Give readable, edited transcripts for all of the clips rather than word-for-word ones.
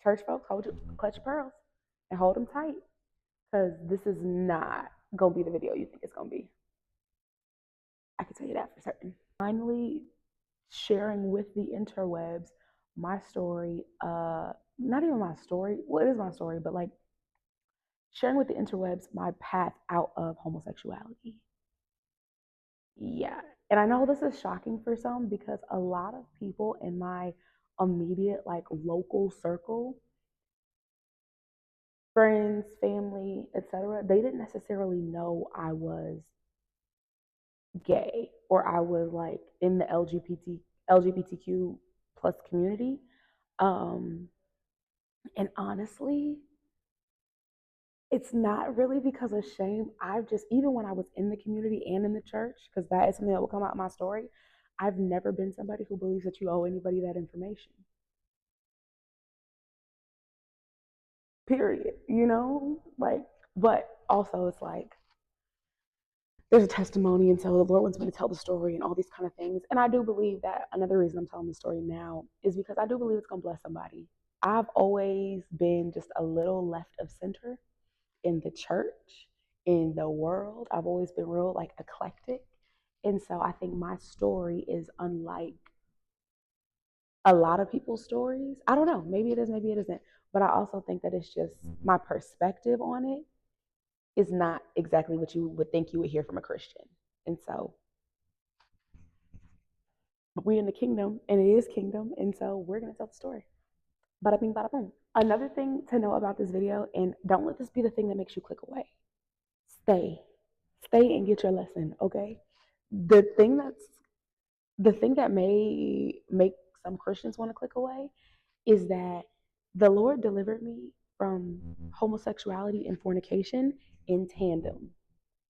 church folks, clutch your pearls and hold them tight, because this is not gonna be the video you think it's gonna be. I can tell you that for certain. Finally, sharing with the interwebs my story. Not even my story. Well, it is my story, but like sharing with the interwebs my path out of homosexuality. Yeah. And I know this is shocking for some because a lot of people in my immediate, like local circle, friends, family, etc., they didn't necessarily know I was gay or I was like in the LGBTQ plus community. Um, and honestly, it's not really because of shame. I've just, even when I was in the community and in the church, because that is something that will come out in my story, I've never been somebody who believes that you owe anybody that information. Period. You know? Like, but also it's like there's a testimony, and so the Lord wants me to tell the story and all these kind of things. And I do believe that another reason I'm telling the story now is because I do believe it's gonna bless somebody. I've always been just a little left of center in the church, in the world. I've always been real like eclectic. And so I think my story is unlike a lot of people's stories. I don't know, maybe it is, maybe it isn't. But I also think that it's just my perspective on it is not exactly what you would think you would hear from a Christian. And so we in the kingdom, and it is kingdom, and so we're gonna tell the story. Bada bing, bada boom. Another thing to know about this video, and don't let this be the thing that makes you click away. Stay, stay and get your lesson, okay? The thing that's the thing that may make some Christians want to click away is that the Lord delivered me from homosexuality and fornication in tandem,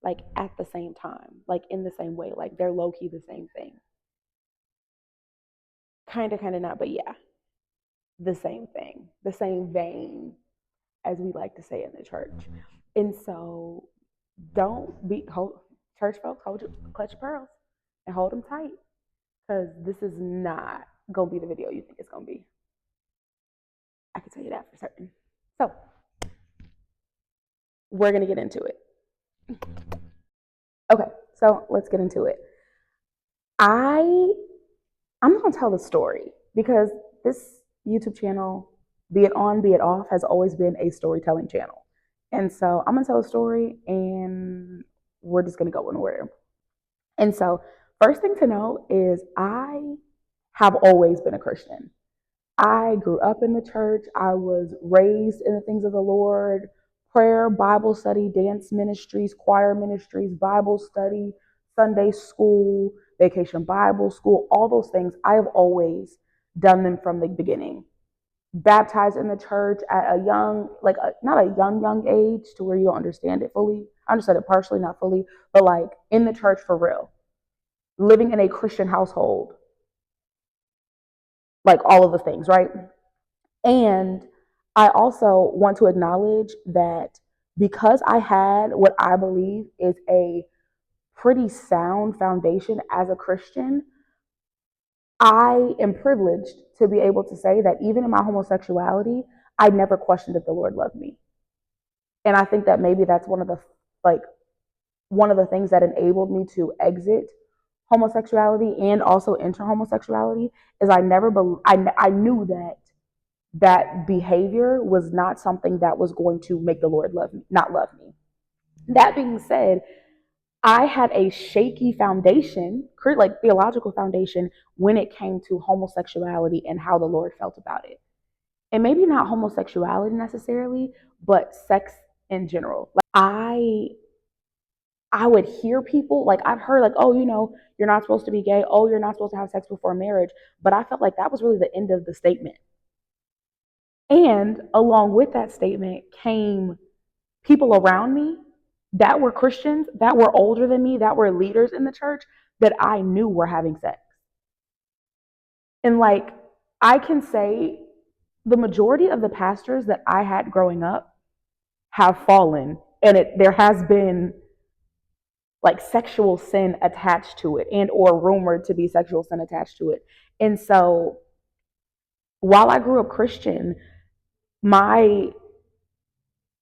like at the same time, like in the same way, like they're low key the same thing. Kind of not, but yeah, the same thing, the same vein, as we like to say in the church. And so, don't be church folks, clutch your pearls and hold them tight, because this is not gonna be the video you think it's gonna be. I can tell you that for certain. So we're gonna get into it. Okay, so let's get into it. I I'm not gonna tell the story because this YouTube channel, be it on, be it off, has always been a storytelling channel. And so I'm gonna tell a story and we're just gonna go in order. And so, first thing to know is I have always been a Christian. I grew up in the church. I was raised in the things of the Lord, prayer, Bible study, dance ministries, choir ministries, Bible study, Sunday school, vacation Bible school, all those things. I have always done them from the beginning. Baptized in the church at a young, like not a young age to where you don't understand it fully. I understood it partially, not fully, but like in the church for real. Living in a Christian household, like all of the things, right? And I also want to acknowledge that because I had what I believe is a pretty sound foundation as a Christian, I am privileged to be able to say that even in my homosexuality, I never questioned if the Lord loved me. And I think that maybe that's like one of the things that enabled me to exit homosexuality and also enter homosexuality is I knew that that behavior was not something that was going to make the Lord not love me. That being said, I had a shaky foundation, like theological foundation, when it came to homosexuality and how the Lord felt about it. And maybe not homosexuality necessarily, but sex in general. Like I would hear people, like I've heard like, oh, you're not supposed to be gay. Oh, you're not supposed to have sex before marriage. But I felt like that was really the end of the statement. And along with that statement came people around me that were Christians, that were older than me, that were leaders in the church that I knew were having sex. And like, I can say the majority of the pastors that I had growing up have fallen, and there has been like sexual sin attached to it, and or rumored to be sexual sin attached to it. And so while I grew up Christian, my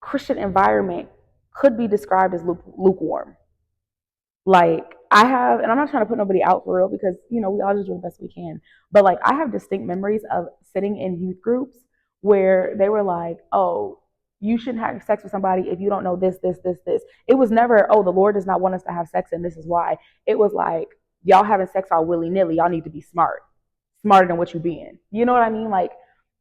Christian environment could be described as lukewarm. Like I have, and I'm not trying to put nobody out for real because we all just do the best we can. But like I have distinct memories of sitting in youth groups where they were like, "Oh, you shouldn't have sex with somebody if you don't know this, this, this, this." It was never, "Oh, the Lord does not want us to have sex, and this is why." It was like, "Y'all having sex all willy nilly. Y'all need to be smart, smarter than what you being." You know what I mean? Like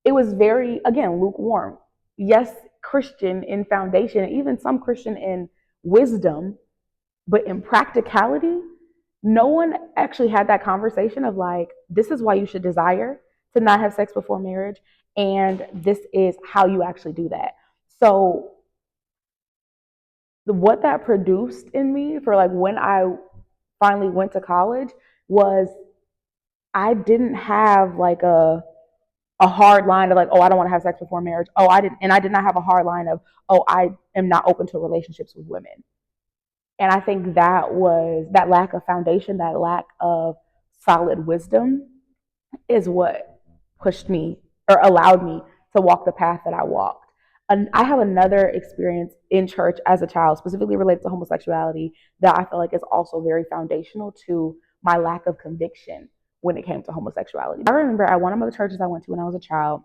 it was very, again, lukewarm. Yes, Christian in foundation, even some Christian in wisdom, but in practicality, no one actually had that conversation of like, this is why you should desire to not have sex before marriage, and this is how you actually do that. So, what that produced in me for like when I finally went to college was I didn't have like a hard line of like, oh, I don't want to have sex before marriage. Oh, I didn't, and I did not have a hard line of, oh, I am not open to relationships with women. And I think that was that lack of foundation, that lack of solid wisdom is what pushed me or allowed me to walk the path that I walked. And I have another experience in church as a child, specifically related to homosexuality, that I feel like is also very foundational to my lack of conviction when it came to homosexuality. I remember at one of the churches I went to when I was a child,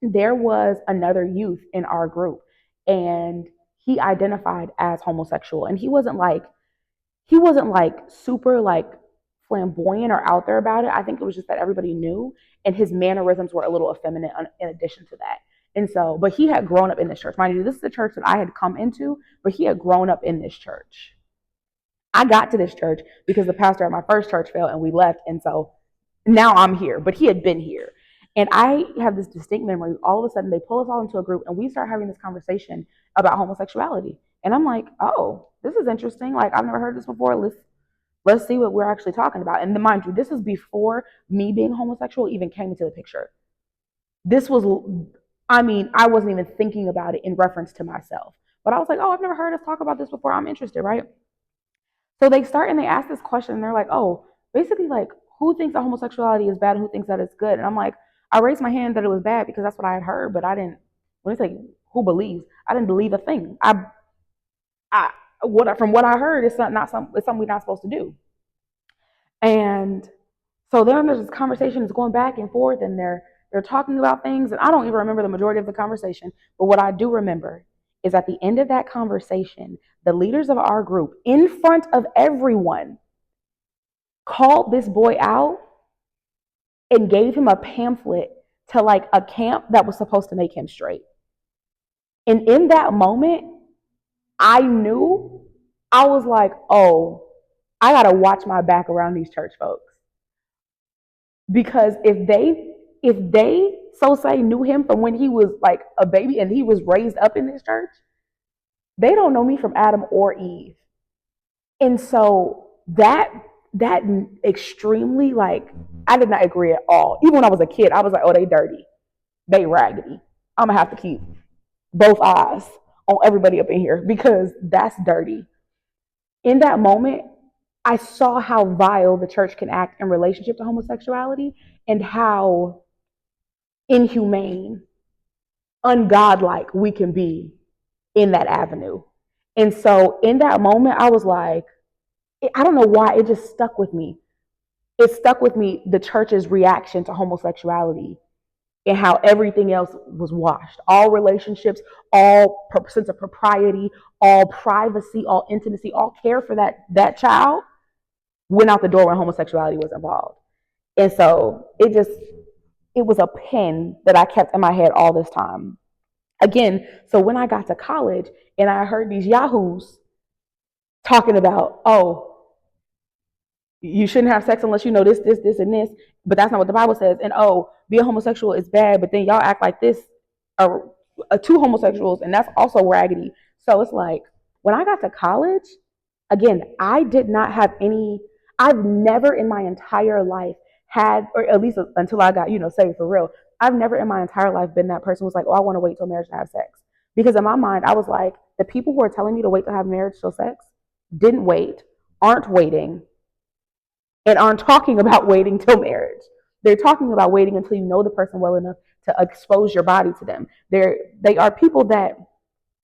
there was another youth in our group, and he identified as homosexual. And he wasn't like super like flamboyant or out there about it. I think it was just that everybody knew, and his mannerisms were a little effeminate in addition to that. And so, but he had grown up in this church. Mind you, this is the church that I had come into, but he had grown up in this church. I got to this church because the pastor at my first church fell and we left. And so now I'm here, but he had been here. And I have this distinct memory. All of a sudden, they pull us all into a group and we start having this conversation about homosexuality. And I'm like, oh, this is interesting. Like, I've never heard this before. Let's see what we're actually talking about. And mind you, this is before me being homosexual even came into the picture. This was, I mean, I wasn't even thinking about it in reference to myself. But I was like, oh, I've never heard us talk about this before. I'm interested, right? So they start and they ask this question, and they're like, oh, basically, like, who thinks that homosexuality is bad and who thinks that it's good? And I'm like, I raised my hand that it was bad because that's what I had heard, but I didn't, when they say who believes, I didn't believe a thing. I, from what I heard, it's something we're not supposed to do. And so then there's this conversation is going back and forth, and they're talking about things, and I don't even remember the majority of the conversation. But what I do remember is at the end of that conversation, the leaders of our group, in front of everyone, called this boy out and gave him a pamphlet to like a camp that was supposed to make him straight. And in that moment, I knew, I was like, oh, I gotta watch my back around these church folks. Because if they so say knew him from when he was like a baby and he was raised up in this church, they don't know me from Adam or Eve. And so that extremely, like, I did not agree at all. Even when I was a kid, I was like, oh, they dirty, they raggedy. I'm gonna have to keep both eyes on everybody up in here because that's dirty. In that moment, I saw how vile the church can act in relationship to homosexuality and how inhumane, ungodlike we can be in that avenue. And so in that moment, I was like, I don't know why, it just stuck with me. It stuck with me, the church's reaction to homosexuality and how everything else was washed. All relationships, all sense of propriety, all privacy, all intimacy, all care for that child went out the door when homosexuality was involved. And so it was a pin that I kept in my head all this time. Again, so when I got to college and I heard these yahoos talking about, oh, you shouldn't have sex unless you know this, this, this, and this, but that's not what the Bible says. And oh, being homosexual is bad, but then y'all act like this are two homosexuals, and that's also raggedy. So it's like when I got to college, again, I did not have any. I've never in my entire life had, or at least until I got saved for real. I've never in my entire life been that person who's like, oh, I want to wait till marriage to have sex. Because in my mind, I was like, the people who are telling me to wait to have marriage till sex didn't wait, aren't waiting, and aren't talking about waiting till marriage. They're talking about waiting until you know the person well enough to expose your body to them. They are people that,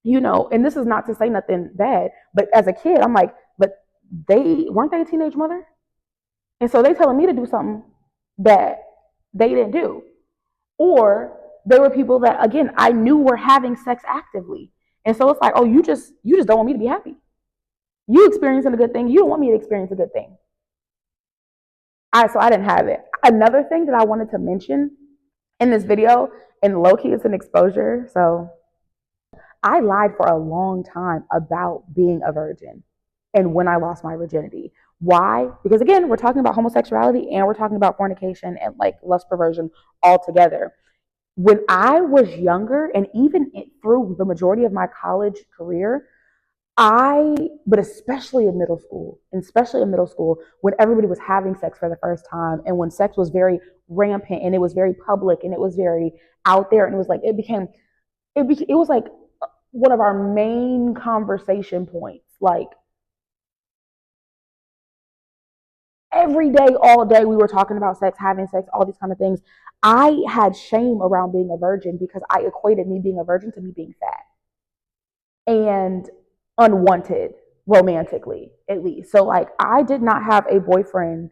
and this is not to say nothing bad, but as a kid, I'm like, but they weren't they a teenage mother? And so they telling me to do something that they didn't do. Or there were people that, again, I knew were having sex actively. And so it's like, oh, you just don't want me to be happy. You experiencing a good thing. You don't want me to experience a good thing. So I didn't have it. Another thing that I wanted to mention in this video, and low key it's an exposure. So I lied for a long time about being a virgin and when I lost my virginity. Why? Because again, we're talking about homosexuality and we're talking about fornication and like lust perversion all together. When I was younger, and even through the majority of my college career, but especially in middle school, when everybody was having sex for the first time and when sex was very rampant and it was very public and it was very out there and it was like, it was like one of our main conversation points. Like every day, all day, we were talking about sex, having sex, all these kind of things. I had shame around being a virgin because I equated me being a virgin to me being fat and unwanted romantically, at least. So like I did not have a boyfriend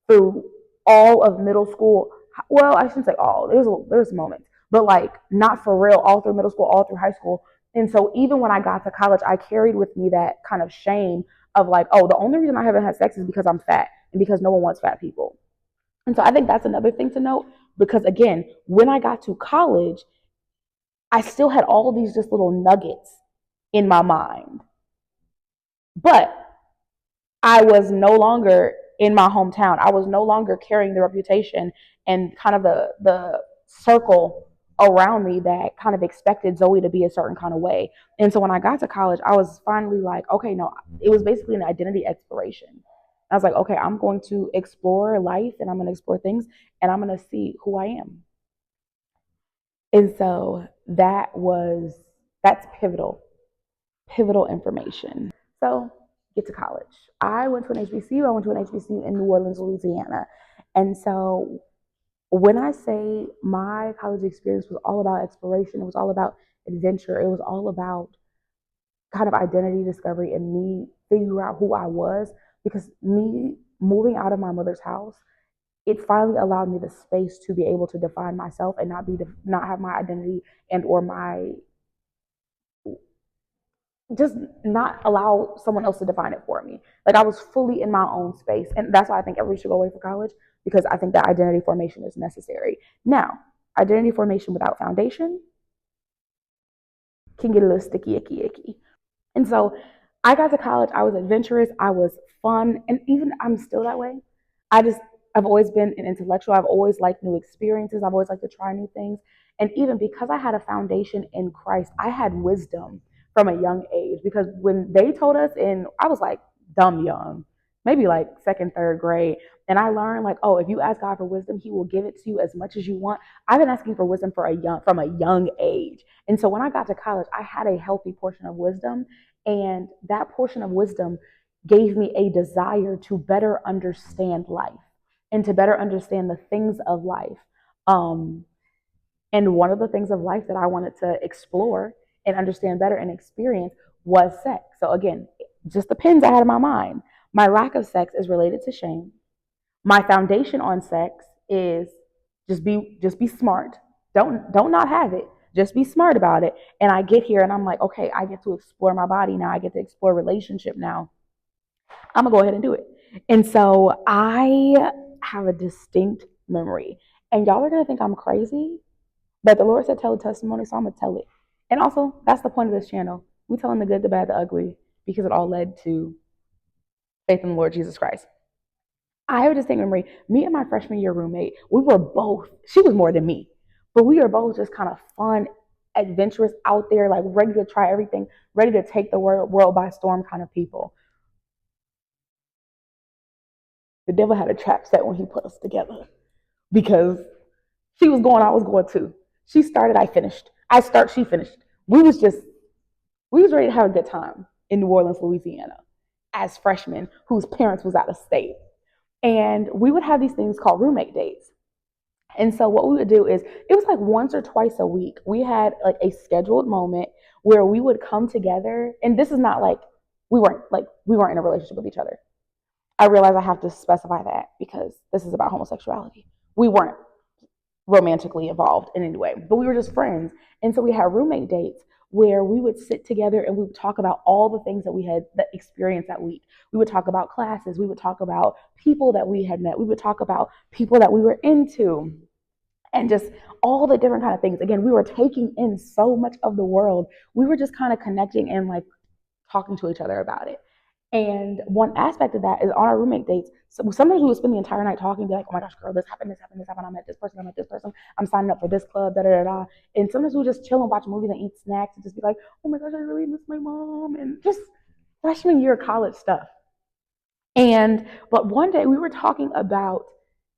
through all of middle school. Well, I shouldn't say all. There's moments, but like not for real all through middle school, all through high school. And so even when I got to college, I carried with me that kind of shame of like, oh, the only reason I haven't had sex is because I'm fat and because no one wants fat people. And so I think that's another thing to note because again, when I got to college, I still had all of these just little nuggets in my mind. But I was no longer in my hometown. I was no longer carrying the reputation and kind of the circle around me that kind of expected Zoe to be a certain kind of way. And so when I got to college, I was finally like, okay, no, it was basically an identity exploration. I was like, okay, I'm going to explore life and I'm going to explore things and I'm going to see who I am. And so that's pivotal information. So get to college. I went to an HBCU. I went to an HBCU in New Orleans, Louisiana. And so when I say my college experience was all about exploration, it was all about adventure, it was all about kind of identity discovery and me figuring out who I was, because me moving out of my mother's house, it finally allowed me the space to be able to define myself and not have my identity and or my just not allow someone else to define it for me. Like I was fully in my own space. And that's why I think everybody should go away from college, because I think that identity formation is necessary. Now, identity formation without foundation can get a little sticky, icky. And so I got to college, I was adventurous, I was fun, and even I'm still that way. I've always been an intellectual. I've always liked new experiences. I've always liked to try new things. And even because I had a foundation in Christ, I had wisdom from a young age. Because when they told us, and I was like dumb young, maybe like second, third grade, and I learned like, oh, if you ask God for wisdom, He will give it to you as much as you want. I've been asking for wisdom from a young age. And so when I got to college, I had a healthy portion of wisdom, and that portion of wisdom gave me a desire to better understand life and to better understand the things of life. And one of the things of life that I wanted to explore and understand better and experience was sex. So again, just the pins I had in my mind. My lack of sex is related to shame. My foundation on sex is just be smart. Don't not have it. Just be smart about it. And I get here and I'm like, okay, I get to explore my body now. I get to explore relationship now. I'm gonna go ahead and do it. And so I have a distinct memory. And y'all are gonna think I'm crazy, but the Lord said tell a testimony, so I'm gonna tell it. And also, that's the point of this channel. We telling the good, the bad, the ugly, because it all led to faith in the Lord Jesus Christ. I have a distinct memory. Me and my freshman year roommate, we were both, she was more than me, but we were both just kind of fun, adventurous, out there, like ready to try everything, ready to take the world by storm kind of people. The devil had a trap set when he put us together, because she was going, I was going too. She started, I finished. I start, she finished. We was ready to have a good time in New Orleans, Louisiana, as freshmen whose parents was out of state. And we would have these things called roommate dates. And so what we would do is it was like once or twice a week. We had like a scheduled moment where we would come together. And this is not like we weren't in a relationship with each other. I realize I have to specify that because this is about homosexuality. We weren't romantically involved in any way, but we were just friends. And so we had roommate dates where we would sit together and we would talk about all the things that we had that experienced that week. We would talk about classes, we would talk about people that we had met, we would talk about people that we were into, and just all the different kind of things. Again, we were taking in so much of the world. We were just kind of connecting and like talking to each other about it. And one aspect of that is on our roommate dates. So sometimes we would spend the entire night talking, be like, "Oh my gosh, girl, this happened, this happened, this happened. I met this person, I met this person. I'm signing up for this club, da da da da." And sometimes we would just chill and watch movies and eat snacks and just be like, "Oh my gosh, I really miss my mom," and just freshman year college stuff. And but one day we were talking about,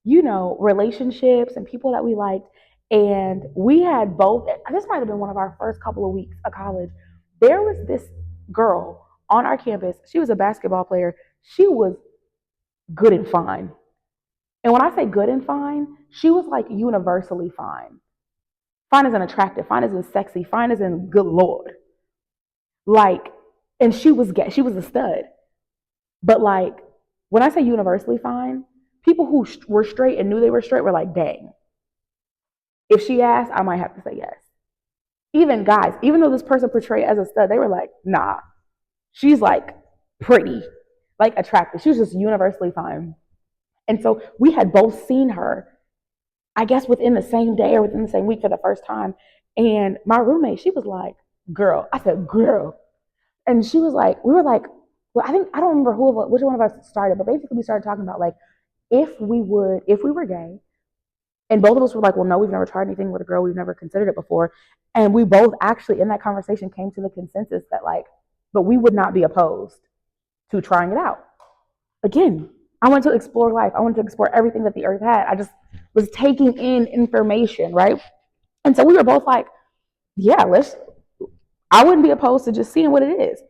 relationships and people that we liked. And we had both, this might have been one of our first couple of weeks of college. There was this girl on our campus. She was a basketball player. She was good and fine. And when I say good and fine, she was like universally fine. Fine as in attractive, fine as in sexy, fine as in good lord. Like, and she was gay. She was a stud. But like, when I say universally fine, people who were straight and knew they were straight were like, dang. If she asked, I might have to say yes. Even guys, even though this person portrayed as a stud, they were like, nah, she's like pretty, like attractive. She was just universally fine. And so we had both seen her, I guess within the same day or within the same week for the first time. And my roommate, she was like, girl. I said, girl. And she was like, we were like, well, I don't remember which one of us started, but basically we started talking about like, if we were gay, and both of us were like, well, no, we've never tried anything with a girl. We've never considered it before. And we both actually in that conversation came to the consensus that like, but we would not be opposed to trying it out. Again, I wanted to explore life. I wanted to explore everything that the earth had. I just was taking in information, right? And so we were both like, yeah, I wouldn't be opposed to just seeing what it is.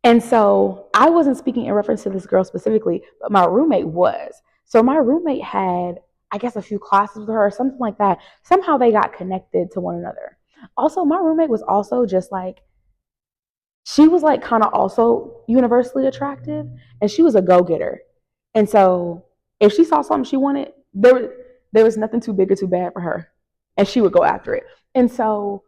And so I wasn't speaking in reference to this girl specifically, but my roommate was. So my roommate had, I guess, a few classes with her or something like that. Somehow they got connected to one another. Also, my roommate was also just like, she was like kind of also universally attractive, and she was a go-getter. And so if she saw something she wanted, there was nothing too big or too bad for her, and she would go after it. And so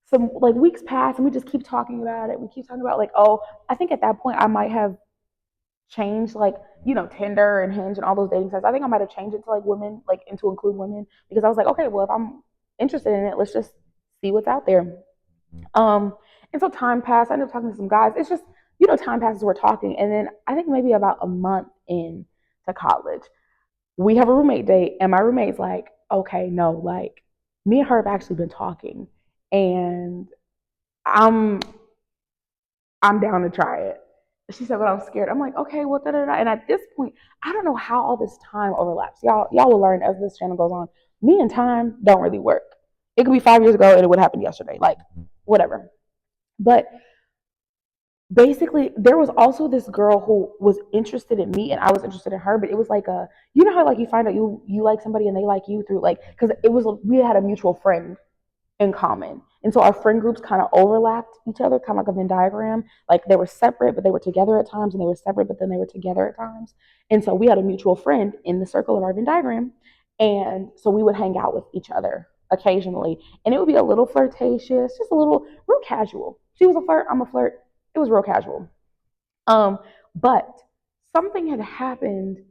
some like weeks pass and we just keep talking about it. We keep talking about like, oh, I think at that point I might have changed like, Tinder and Hinge and all those dating sites. I think I might have changed it to like women, like and to include women because I was like, okay, well if I'm interested in it, let's just see what's out there. Um, and so time passed. I ended up talking to some guys. It's just, time passes, we're talking. And then I think maybe about a month in to college, we have a roommate date, and my roommate's like, okay, no, like me and her have actually been talking, and I'm I'm down to try it. She said, but I'm scared. I'm like, okay, well, da da da. And at this point, I don't know how all this time overlaps. Y'all will learn as this channel goes on. Me and time don't really work. It could be 5 years ago and it would happen yesterday. Like, whatever. But basically, there was also this girl who was interested in me and I was interested in her, but it was like how like you find out you like somebody and they like you through like, because we had a mutual friend in common. And so our friend groups kind of overlapped each other, kind of like a Venn diagram. Like they were separate, but they were together at times, and they were separate, but then they were together at times. And so we had a mutual friend in the circle of our Venn diagram. And so we would hang out with each other occasionally. And it would be a little flirtatious, just a little real casual. She was a flirt, I'm a flirt. It was real casual. Um, but something had happened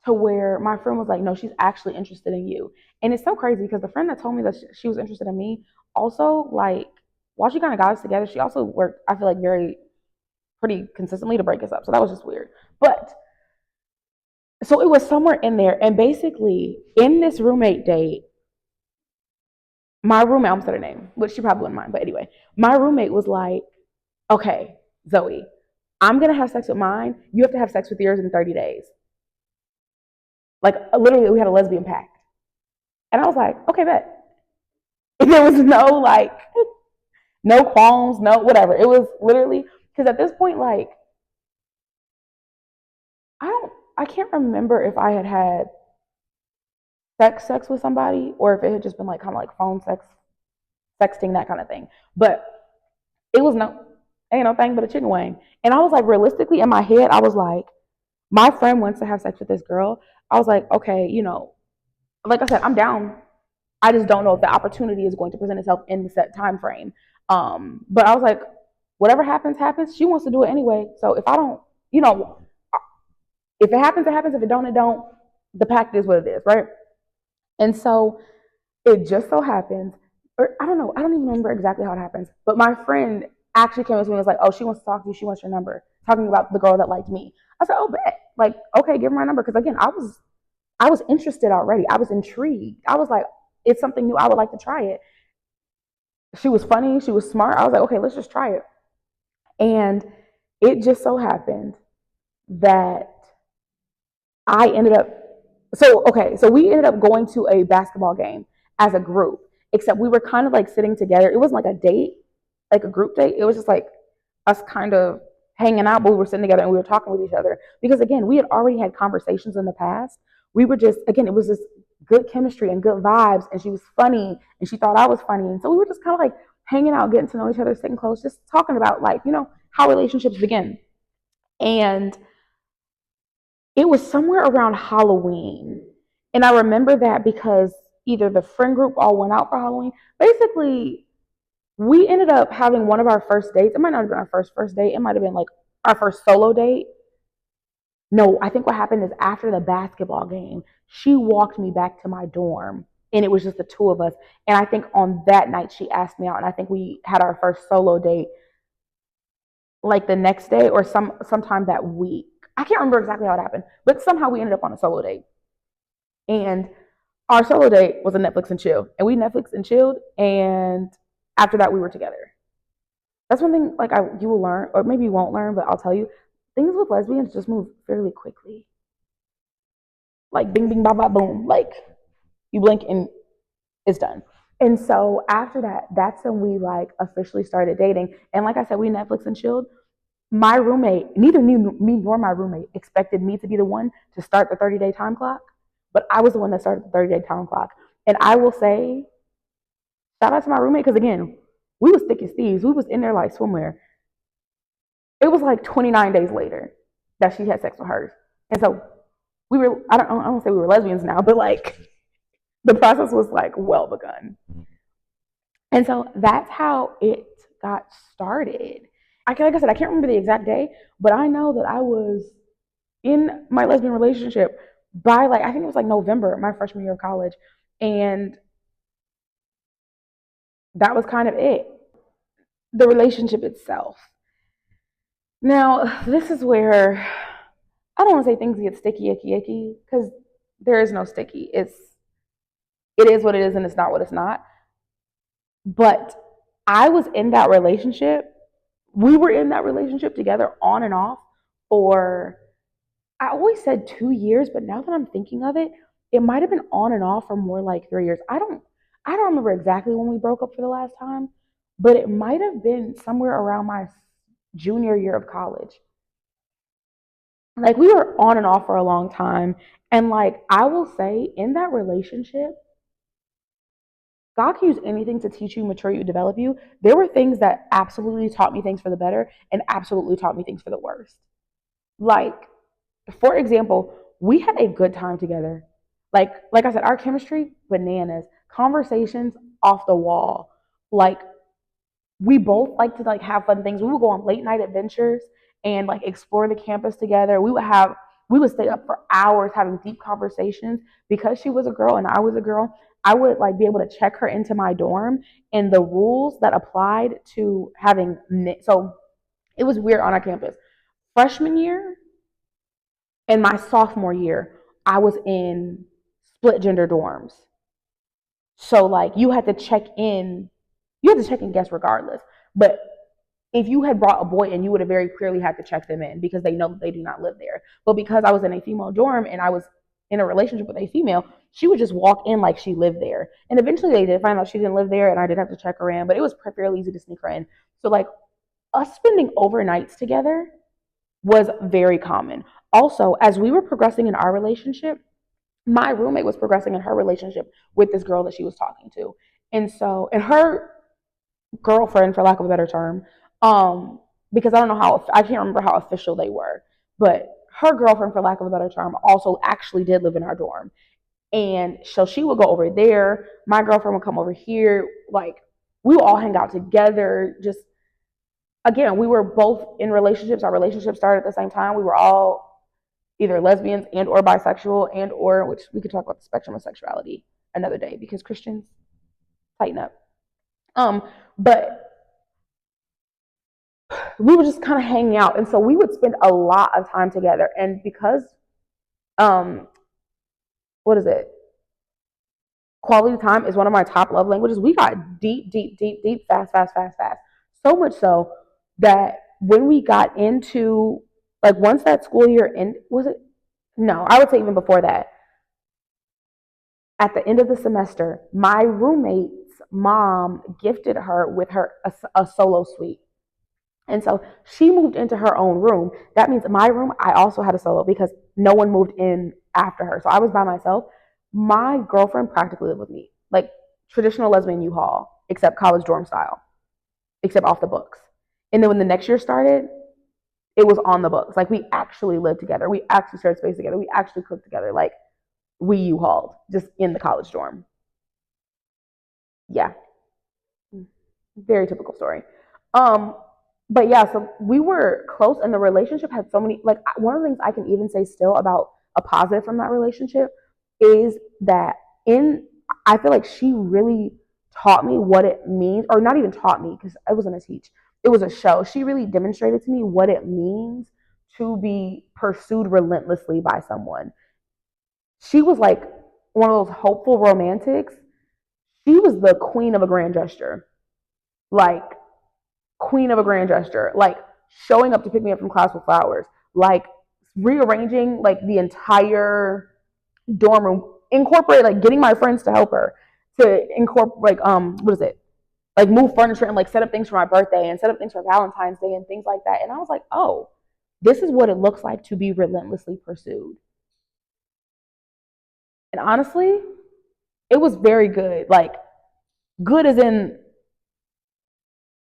to where my friend was like, no, she's actually interested in you. And it's so crazy because the friend that told me that she was interested in me also, like, while she kind of got us together, she also worked, I feel like, very pretty consistently to break us up. So that was just weird. But so it was somewhere in there. And basically, in this roommate date, my roommate, I almost said her name, which she probably wouldn't mind. But anyway, my roommate was like, okay, Zoe, I'm going to have sex with mine. You have to have sex with yours in 30 days. Like, literally, we had a lesbian pact. And I was like, okay, bet. And there was no, like, no qualms, no whatever. It was literally, because at this point, like, I can't remember if I had sex with somebody, or if it had just been like kind of like phone sex, sexting, that kind of thing. But it was no, ain't no thing but a chicken wing. And I was like, realistically, in my head, I was like, my friend wants to have sex with this girl. I was like, okay, like I said, I'm down. I just don't know if the opportunity is going to present itself in the set time frame. But I was like, whatever happens, happens. She wants to do it anyway. So if I don't, you know, if it happens, it happens. If it don't, it don't. The pact is what it is, right? And so it just so happens, or I don't know, I don't even remember exactly how it happens, but my friend actually came up to me and was like, oh, she wants to talk to you. She wants your number, talking about the girl that liked me. I said, oh, bet. Like, okay, give her my number. Because again, I was interested already. I was intrigued. I was like, it's something new. I would like to try it. She was funny. She was smart. I was like, okay, let's just try it. And it just so happened that I ended up, so we ended up going to a basketball game as a group, except we were kind of like sitting together. It wasn't like a date, like a group date. It was just like us kind of hanging out, but we were sitting together and we were talking with each other. Because again, we had already had conversations in the past. We were just, again, it was just good chemistry and good vibes. And she was funny and she thought I was funny. And so we were just kind of like hanging out, getting to know each other, sitting close, just talking about like, how relationships begin. And it was somewhere around Halloween. And I remember that because either the friend group all went out for Halloween. Basically, we ended up having one of our first dates. It might not have been our first date. It might have been like our first solo date. No, I think what happened is after the basketball game, she walked me back to my dorm and it was just the two of us. And I think on that night she asked me out and I think we had our first solo date like the next day or sometime that week. I can't remember exactly how it happened, but somehow we ended up on a solo date. And our solo date was a Netflix and chill. And we Netflix and chilled and after that we were together. That's one thing like you will learn, or maybe you won't learn, but I'll tell you, things with lesbians just move fairly quickly. Like bing bing ba ba boom. Like you blink and it's done. And so after that, that's when we like officially started dating. And like I said, we Netflix and chilled. My roommate, neither me nor my roommate expected me to be the one to start the 30-day time clock, but I was the one that started the 30-day time clock. And I will say, shout out to my roommate, because again, we was thick as thieves. We was in there like swimwear. It was like 29 days later that she had sex with hers. And so we were, I don't say we were lesbians now, but like the process was like well begun. And so that's how it got started. Like I said, I can't remember the exact day, but I know that I was in my lesbian relationship by like, I think it was like November, my freshman year of college. And that was kind of it. The relationship itself. Now, this is where I don't want to say things get sticky, icky, icky, because there is no sticky. It is what it is and it's not what it's not. But I was in that relationship. We were in that relationship together on and off for, I always said 2 years, but now that I'm thinking of it, it might have been on and off for more like 3 years. I don't remember exactly when we broke up for the last time, but it might have been somewhere around my junior year of college. Like we were on and off for a long time. And like I will say in that relationship, God can use anything to teach you, mature you, develop you. There were things that absolutely taught me things for the better and absolutely taught me things for the worst. Like, for example, we had a good time together. Like I said, our chemistry, bananas. Conversations off the wall. Like we both like to like have fun things. We would go on late night adventures and like explore the campus together. We would stay up for hours having deep conversations because she was a girl and I was a girl. I would like be able to check her into my dorm and the rules that applied to having so it was weird on our campus. Freshman year and my sophomore year, I was in split gender dorms. So like you had to check in guests regardless. But if you had brought a boy in, you would have very clearly had to check them in because they know that they do not live there. But because I was in a female dorm and I was in a relationship with a female, she would just walk in like she lived there. And eventually they did find out she didn't live there and I did have to check her in, but it was fairly easy to sneak her in. So like us spending overnights together was very common. Also, as we were progressing in our relationship, my roommate was progressing in her relationship with this girl that she was talking to. And her girlfriend, for lack of a better term, because I don't know how, I can't remember how official they were, but her girlfriend, for lack of a better term, also actually did live in our dorm. And so she would go over there. My girlfriend would come over here. Like, we would all hang out together. Just, again, we were both in relationships. Our relationship started at the same time. We were all either lesbians and or bisexual and or, which we could talk about the spectrum of sexuality another day because Christians, tighten up. But we were just kind of hanging out. And so we would spend a lot of time together. And because, um, what is it? Quality time is one of my top love languages. We got deep, deep, deep, deep, fast, fast, fast, fast. So much so that when we got into, like, once that school year ended, was it? No, I would say even before that. At the end of the semester, my roommate's mom gifted her with a solo suite. And so she moved into her own room. That means my room, I also had a solo because no one moved in after her. So I was by myself. My girlfriend practically lived with me, like traditional lesbian U-Haul, except college dorm style, except off the books. And then when the next year started, it was on the books. Like, we actually lived together. We actually shared space together. We actually cooked together. Like, we U-Hauled just in the college dorm. Yeah, very typical story. Um, but yeah, so we were close, and the relationship had so many. Like, one of the things I can even say still about a positive from that relationship is that in I feel like she really taught me what it means, or not even taught me because it wasn't a teach. It was a show. She really demonstrated to me what it means to be pursued relentlessly by someone. She was like one of those hopeful romantics. She was the queen of a grand gesture. Like, queen of a grand gesture, like showing up to pick me up from class with flowers, like rearranging like the entire dorm room, incorporate like getting my friends to help her to incorporate like what is it? Like, move furniture and like set up things for my birthday and set up things for Valentine's Day and things like that. And I was like, oh, this is what it looks like to be relentlessly pursued. And honestly, it was very good. Like, good as in,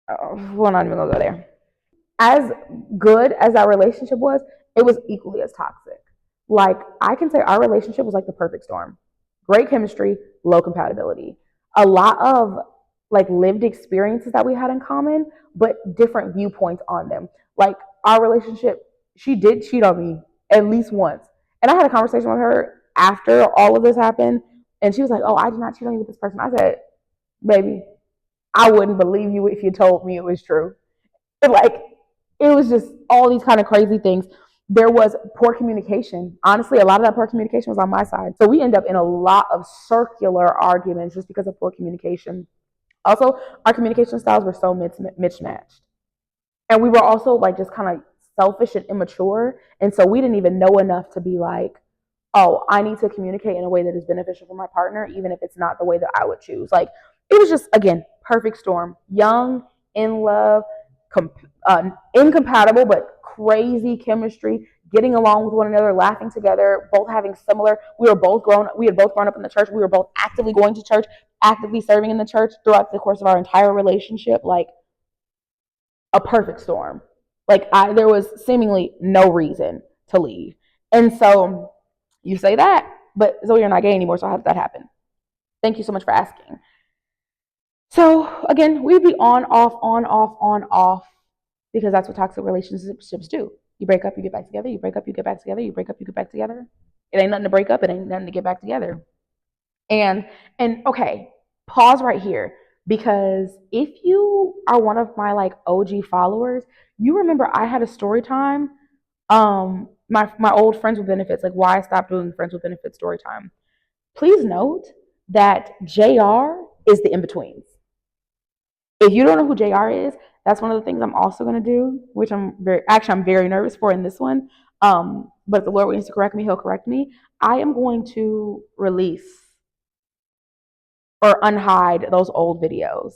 we're not even gonna go there. As good as our relationship was, it was equally as toxic. Like, I can say our relationship was like the perfect storm. Great chemistry, low compatibility. A lot of like lived experiences that we had in common, but different viewpoints on them. Like, our relationship, she did cheat on me at least once. And I had a conversation with her after all of this happened, and she was like, "Oh, I did not cheat on you with this person." I said, "Baby, I wouldn't believe you if you told me it was true." Like, it was just all these kind of crazy things. There was poor communication. Honestly, a lot of that poor communication was on my side. So we end up in a lot of circular arguments just because of poor communication. Also, our communication styles were so mismatched. And we were also like just kind of selfish and immature. And so we didn't even know enough to be like, oh, I need to communicate in a way that is beneficial for my partner, even if it's not the way that I would choose. Like, it was just, again, perfect storm. Young, in love, incompatible, but crazy chemistry, getting along with one another, laughing together, both having similar. We had both grown up in the church. We were both actively going to church, actively serving in the church throughout the course of our entire relationship. Like, a perfect storm. Like, there was seemingly no reason to leave. And so you say that, but Zoe, you're not gay anymore. So how did that happen? Thank you so much for asking. So again, we'd be on, off, on, off, on, off, because that's what toxic relationships do. You break up, you get back together. You break up, you get back together. You break up, you get back together. It ain't nothing to break up. It ain't nothing to get back together. And okay, pause right here, because if you are one of my like OG followers, you remember I had a story time. My old friends with benefits, like why I stopped doing friends with benefits story time. Please note that JR is the in betweens. If you don't know who JR is, that's one of the things I'm also going to do, which I'm very nervous for in this one. But if the Lord wants to correct me, He'll correct me. I am going to release or unhide those old videos.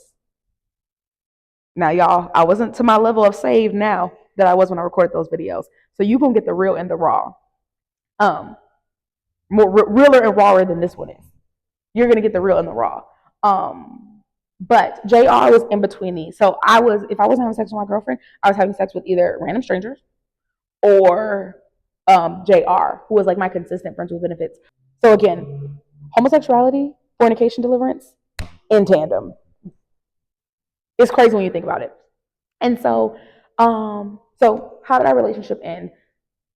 Now, y'all, I wasn't to my level of saved now that I was when I recorded those videos. So you gonna get the real and the raw. Um, more realer and rawer than this one is. You're gonna get the real and the raw. But JR was in between these. So if I wasn't having sex with my girlfriend, I was having sex with either random strangers or JR, who was like my consistent friends with benefits. So again, homosexuality, fornication, deliverance in tandem. It's crazy when you think about it. And so how did our relationship end?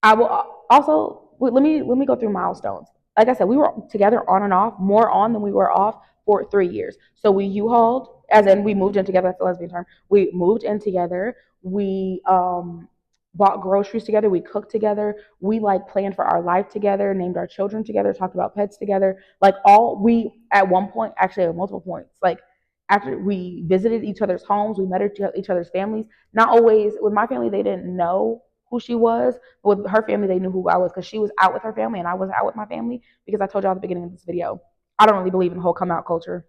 I will also let me go through milestones. Like I said, we were together on and off, more on than we were off for 3 years. So we U-hauled, as in we moved in together. That's the lesbian term. We moved in together. We bought groceries together. We cooked together. We like planned for our life together, named our children together, talked about pets together. Like all we at one point, actually at multiple points, like after we visited each other's homes, we met each other's families. Not always with my family, they didn't know who she was. But with her family, they knew who I was because she was out with her family and I was out with my family. Because I told y'all at the beginning of this video, I don't really believe in the whole come out culture.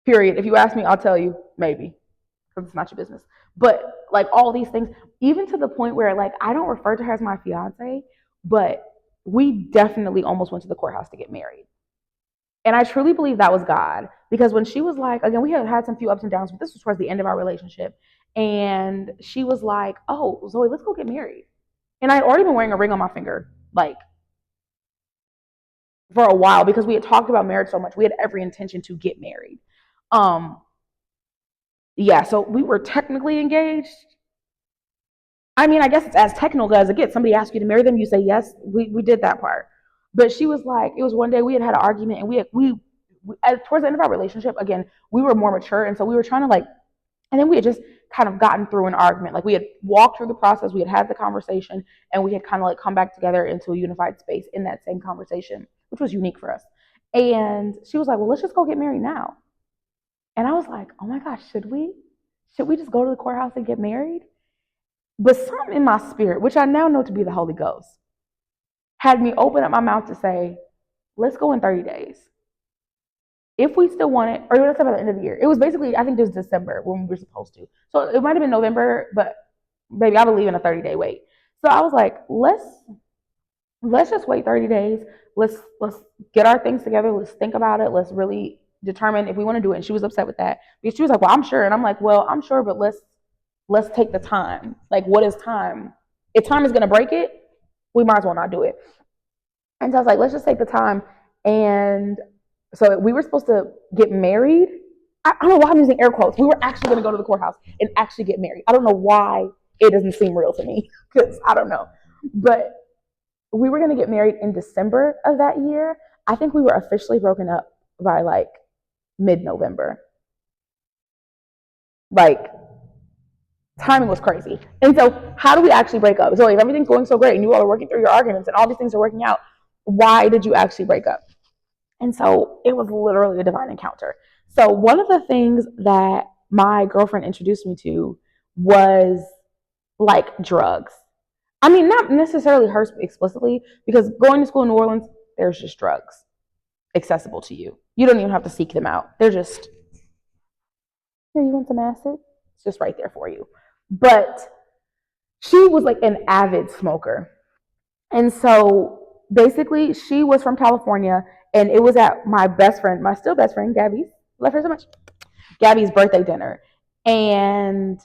Period. If you ask me, I'll tell you maybe because it's not your business. But like all these things, even to the point where like I don't refer to her as my fiance, but we definitely almost went to the courthouse to get married. And I truly believe that was God because when she was like, again, we had some few ups and downs, but this was towards the end of our relationship. And she was like, "Oh, Zoe, let's go get married." And I'd already been wearing a ring on my finger, like for a while because we had talked about marriage so much. We had every intention to get married. Um, yeah, so we were technically engaged. I mean, I guess it's as technical as it gets. Somebody asks you to marry them, you say yes. We did that part. But she was like, it was one day we had an argument, and we towards the end of our relationship, again, we were more mature, and so we were trying to like, and then we had just kind of gotten through an argument. Like we had walked through the process, we had the conversation, and we had kind of like come back together into a unified space in that same conversation, which was unique for us. And she was like, "Well, let's just go get married now." And I was like, "Oh my gosh, should we? Should we just go to the courthouse and get married?" But something in my spirit, which I now know to be the Holy Ghost, had me open up my mouth to say, let's go in 30 days. If we still want it, or let's say by the end of the year. It was basically, I think it was December when we were supposed to. So it might have been November, but baby, I believe in a 30-day wait. So I was like, let's just wait 30 days. Let's get our things together. Let's think about it. Let's really determine if we want to do it. And she was upset with that because she was like, "Well, I'm sure." And I'm like, "Well, I'm sure, but let's take the time. Like, what is time? If time is gonna break it, we might as well not do it." And so I was like, let's just take the time. And so we were supposed to get married. I don't know why I'm using air quotes. We were actually gonna go to the courthouse and actually get married. I don't know why it doesn't seem real to me because I don't know. But we were gonna get married in December of that year. I think we were officially broken up by like mid-November. Like timing was crazy. And so, how do we actually break up? So, if everything's going so great and you all are working through your arguments and all these things are working out, why did you actually break up? And so, it was literally a divine encounter. So, one of the things that my girlfriend introduced me to was like drugs. I mean, not necessarily her explicitly, because going to school in New Orleans, there's just drugs accessible to you. You don't even have to seek them out. They're just, here, you want some acid? It's just right there for you. But she was like an avid smoker. And so basically, she was from California, and it was at my best friend, my still best friend, Gabby's, love her so much, Gabby's birthday dinner. And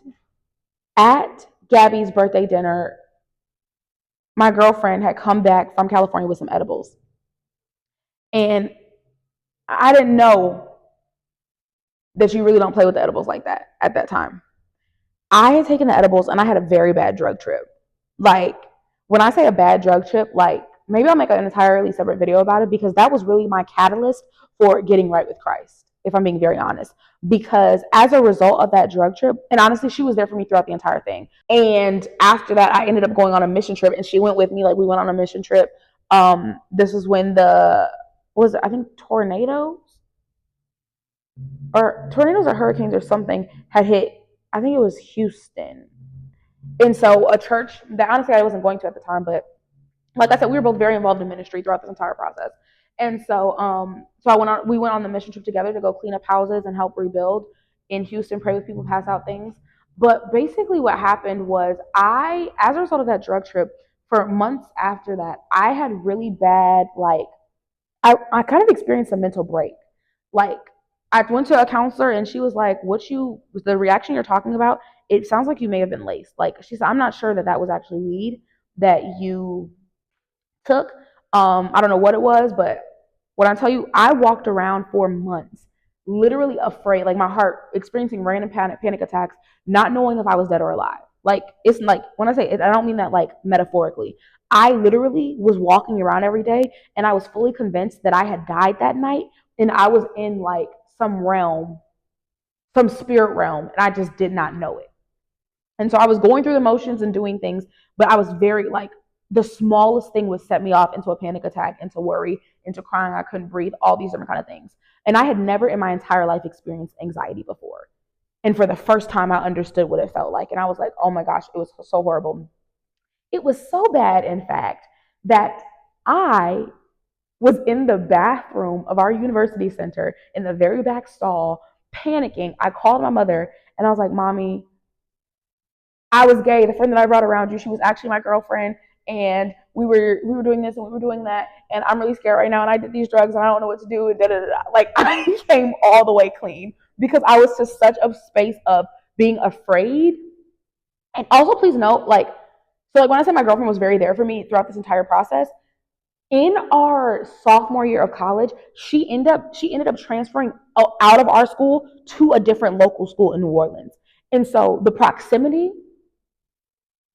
at Gabby's birthday dinner, my girlfriend had come back from California with some edibles. And I didn't know that you really don't play with the edibles like that at that time. I had taken the edibles and I had a very bad drug trip. Like, when I say a bad drug trip, like, maybe I'll make an entirely separate video about it because that was really my catalyst for getting right with Christ, if I'm being very honest. Because as a result of that drug trip, and honestly, she was there for me throughout the entire thing. And after that, I ended up going on a mission trip and she went with me. Like, we went on a mission trip. This is when I think tornadoes or hurricanes or something had hit. I think it was Houston. And so a church that honestly I wasn't going to at the time, but like I said, we were both very involved in ministry throughout this entire process. And so we went on the mission trip together to go clean up houses and help rebuild in Houston, pray with people, pass out things. But basically what happened was as a result of that drug trip, for months after that, I had really bad, like, I kind of experienced a mental break. Like, I went to a counselor and she was like, the reaction you're talking about, it sounds like you may have been laced. Like, she said, I'm not sure that that was actually weed that you took. I don't know what it was, but when I tell you, I walked around for months, literally afraid, like my heart experiencing random panic attacks, not knowing if I was dead or alive. Like, it's like, when I say it, I don't mean that like metaphorically. I literally was walking around every day and I was fully convinced that I had died that night and I was in like some realm, some spirit realm, and I just did not know it. And so I was going through the motions and doing things, but I was very like, the smallest thing would set me off into a panic attack, into worry, into crying. I couldn't breathe, all these different kind of things. And I had never in my entire life experienced anxiety before. And for the first time, I understood what it felt like. And I was like, oh my gosh, it was so horrible. It was so bad, in fact, that I was in the bathroom of our university center in the very back stall, panicking. I called my mother and I was like, Mommy, I was gay. The friend that I brought around you, she was actually my girlfriend, and we were doing this and we were doing that, and I'm really scared right now, and I did these drugs and I don't know what to do. Da, da, da. Like, I came all the way clean because I was just such a space of being afraid. And also, please note, like, so like when I said my girlfriend was very there for me throughout this entire process, in our sophomore year of college, she ended up transferring out of our school to a different local school in New Orleans. And so the proximity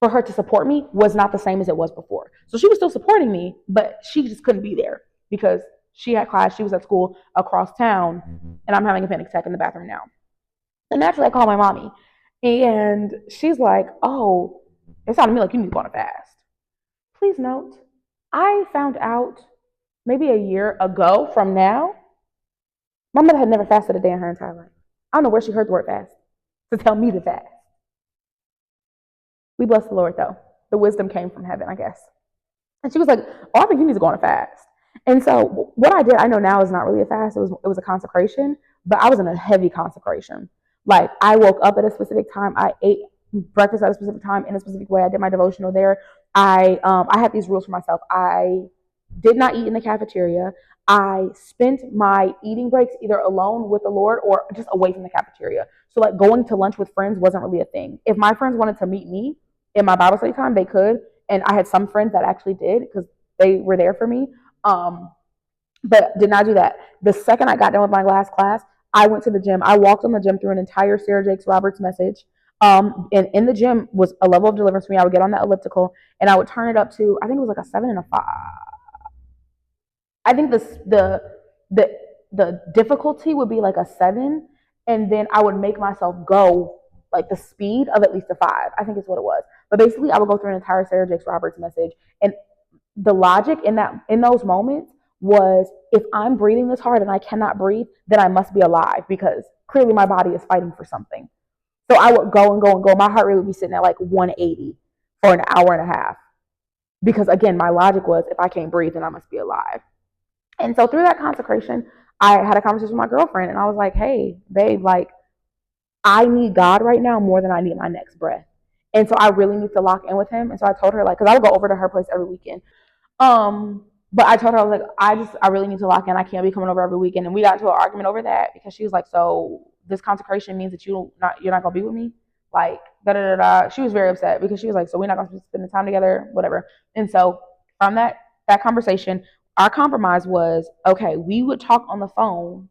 for her to support me was not the same as it was before. So she was still supporting me, but she just couldn't be there because she had class, she was at school across town, and I'm having a panic attack in the bathroom now. And naturally, I call my mommy, and she's like, "Oh, it sounded to me like you need to go on a fast." Please note, I found out maybe a year ago from now, my mother had never fasted a day in her entire life. I don't know where she heard the word fast to tell me to fast. We bless the Lord though. The wisdom came from heaven, I guess. And she was like, "Oh, I think you need to go on a fast." And so what I did, I know now is not really a fast. It was a consecration, but I was in a heavy consecration. Like, I woke up at a specific time. I ate breakfast at a specific time in a specific way. I did my devotional there. I had these rules for myself. I did not eat in the cafeteria. I spent my eating breaks either alone with the Lord or just away from the cafeteria. So like going to lunch with friends wasn't really a thing. If my friends wanted to meet me in my Bible study time, they could. And I had some friends that actually did because they were there for me. Um, but did not do that. The second I got done with my last class, I went to the gym. I walked on the gym through an entire Sarah Jakes Roberts message. And in the gym was a level of deliverance for me. I would get on that elliptical and I would turn it up to, I think it was like a 7 and a 5. I think the the difficulty would be like a 7, and then I would make myself go like the speed of at least a 5. I think is what it was. But basically, I would go through an entire Sarah Jakes Roberts message, and the logic in those moments was, if I'm breathing this hard and I cannot breathe, then I must be alive because clearly my body is fighting for something. So I would go and go and go. My heart rate would be sitting at like 180 for an hour and a half because again, my logic was, if I can't breathe, then I must be alive. And so through that consecration, I had a conversation with my girlfriend and I was like, "Hey, babe, like, I need God right now more than I need my next breath. And so I really need to lock in with him." And so I told her, like, because I would go over to her place every weekend. But I told her, I was like, I really need to lock in. I can't be coming over every weekend. And we got into an argument over that because she was like, "So this consecration means that you're not gonna be with me?" Like, da da da da. She was very upset because she was like, "So we're not gonna spend the time together, whatever." And so from that conversation, our compromise was, okay, we would talk on the phone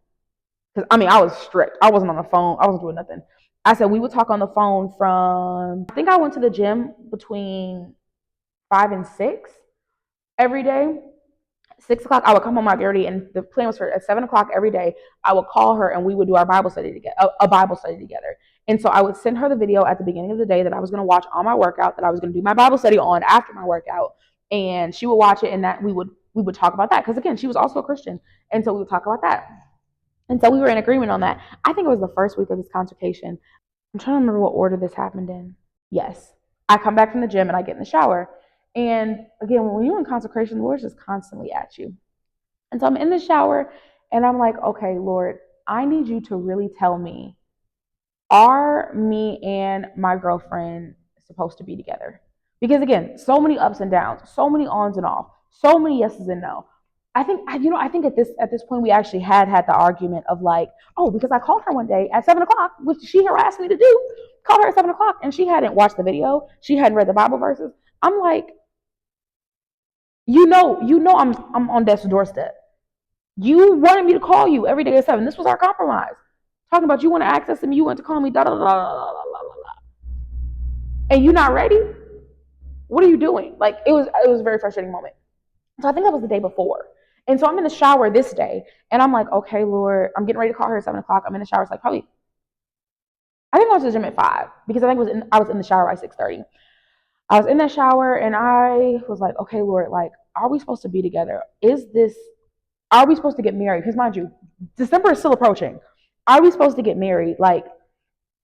because I mean I was strict. I wasn't on the phone. I wasn't doing nothing. I said we would talk on the phone from, I think I went to the gym between 5 and 6 every day. 6 o'clock, I would come home at 30, and the plan was for at 7 o'clock every day. I would call her and we would do our Bible study together, a Bible study together. And so I would send her the video at the beginning of the day that I was going to watch on my workout, that I was going to do my Bible study on after my workout, and she would watch it, and that we would talk about that because again, she was also a Christian, and so we would talk about that. And so we were in agreement on that. I think it was the first week of this consecration. I'm trying to remember what order this happened in. Yes. I come back from the gym and I get in the shower. And again, when you're in consecration, the Lord's just constantly at you. And so I'm in the shower and I'm like, "Okay, Lord, I need you to really tell me, are me and my girlfriend supposed to be together? Because again, so many ups and downs, so many ons and offs, so many yeses and no. I think at this point we actually had the argument of like, oh, because I called her one day at 7 o'clock, which she harassed me to do. Called her at 7 o'clock, and she hadn't watched the video, she hadn't read the Bible verses. I'm like, I'm on death's doorstep. You wanted me to call you every day at 7. This was our compromise. Talking about you want to access me, you want to call me, da da da da da da da, and you not ready. What are you doing? Like it was a very frustrating moment. So I think that was the day before. And so I'm in the shower this day, and I'm like, okay, Lord, I'm getting ready to call her at 7 o'clock. I'm in the shower. It's like probably, I think I went to the gym at 5 because I was in the shower by 6:30. I was in that shower, and I was like, okay, Lord, like, are we supposed to be together? Are we supposed to get married? Because mind you, December is still approaching. Are we supposed to get married? Like,